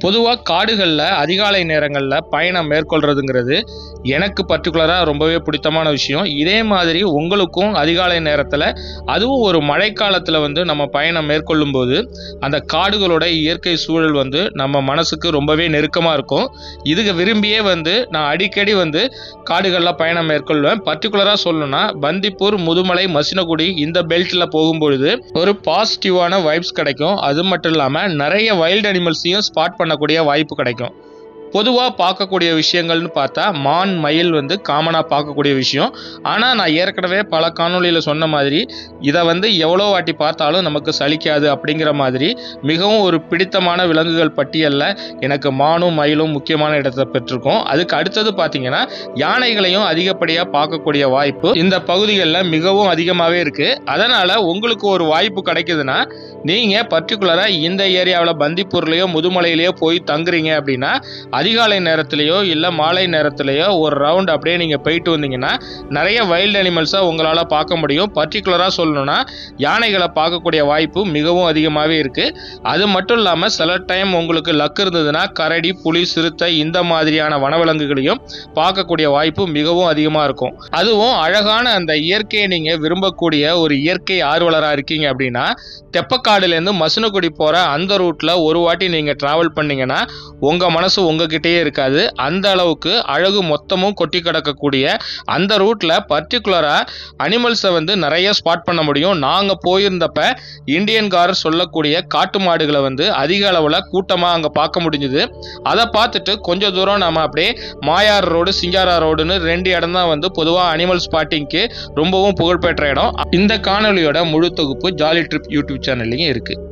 பொதுவாக காடுகளில் அதிகாலை நேரங்களில் பயணம் மேற்கொள்கிறதுங்கிறது எனக்கு பர்டிகுலராக ரொம்பவே பிடித்தமான விஷயம். இதே மாதிரி உங்களுக்கும் அதிகாலை நேரத்தில், அதுவும் ஒரு மழைக்காலத்தில் நம்ம பயணம் மேற்கொள்ளும் போது அந்த காடுகளோட இயற்கை சூழல் நம்ம மனசுக்கு ரொம்பவே நெருக்கமாக இருக்கும். இதுக்கு விரும்பியே நான் அடிக்கடி காடுகளில் பயணம் மேற்கொள்வேன். பர்டிகுலராக சொல்லணும்னா பந்திப்பூர், முதுமலை, மசினகுடி இந்த பெல்ட்டில் போகும்பொழுது ஒரு பாசிட்டிவான வைப்ஸ் கிடைக்கும். அது மட்டும் இல்லாமல் நிறைய வைல்டு அனிமல்ஸையும் ஸ்பாட் பண்ணக்கூடிய வாய்ப்பு கிடைக்கும். பொதுவாக பார்க்கக்கூடிய விஷயங்கள்னு பார்த்தா மான், மயில் காமனாக பார்க்கக்கூடிய விஷயம். ஆனால் நான் ஏற்கனவே பல காணொலியில் சொன்ன மாதிரி இதை எவ்வளோ வாட்டி பார்த்தாலும் நமக்கு சலிக்காது. அப்படிங்கிற மாதிரி மிகவும் ஒரு பிடித்தமான விலங்குகள் பட்டியலில் எனக்கு மானும் மயிலும் முக்கியமான இடத்தை பெற்றிருக்கோம். அதுக்கு அடுத்தது பார்த்தீங்கன்னா யானைகளையும் அதிகப்படியாக பார்க்கக்கூடிய வாய்ப்பு இந்த பகுதிகளில் மிகவும் அதிகமாகவே இருக்குது. அதனால் உங்களுக்கு ஒரு வாய்ப்பு கிடைக்குதுன்னா நீங்கள் பர்டிகுலராக இந்த ஏரியாவில் பந்திப்பூர்லேயோ முதுமலையிலையோ போய் தங்குறீங்க அப்படின்னா அதிகாலை நேரத்திலேயோ இல்லை மாலை நேரத்திலேயோ ஒரு ரவுண்ட் அப்படியே நீங்கள் போயிட்டு வந்தீங்கன்னா நிறைய வைல்டு அனிமல்ஸை உங்களால் பார்க்க முடியும். பர்டிகுலராக சொல்லணும்னா யானைகளை பார்க்கக்கூடிய வாய்ப்பு மிகவும் அதிகமாகவே இருக்குது. அது மட்டும் இல்லாமல் சில டைம் உங்களுக்கு லக் இருந்ததுன்னா கரடி, புலி, சிறுத்தை இந்த மாதிரியான வனவிலங்குகளையும் பார்க்கக்கூடிய வாய்ப்பு மிகவும் அதிகமாக இருக்கும். அதுவும் அழகான அந்த இயற்கையை நீங்கள் விரும்பக்கூடிய ஒரு இயற்கை ஆர்வலராக இருக்கீங்க அப்படின்னா தெப்பக்காடுலேருந்து மசினகுடி போகிற அந்த ரூட்டில் ஒரு வாட்டி நீங்கள் ட்ராவல் பண்ணிங்கன்னா உங்கள் மனசு உங்ககிட்டயே இருக்காது. அந்த அளவுக்கு அழகு மொத்தமும் கொட்டி கிடக்கக்கூடிய அந்த ரூட்டில் பர்டிகுலராக அனிமல்ஸை நிறைய ஸ்பாட் பண்ண முடியும். நாங்கள் போயிருந்தப்ப இந்தியன் கார் சொல்லக்கூடிய காட்டு மாடுகளை அதிக அளவில் கூட்டமாக அங்கே பார்க்க முடிஞ்சுது. அதை பார்த்துட்டு கொஞ்சம் தூரம் நம்ம அப்படியே மாயார் ரோடு, சிங்காரா ரோடுன்னு 2 இடம் தான் பொதுவாக அனிமல் ஸ்பாட்டிங்க்கு ரொம்பவும் புகழ்பெற்ற இடம். இந்த காணொலியோட முழு தொகுப்பு ஜாலி ட்ரிப் யூடியூப் சேனல்லையும் இருக்குது.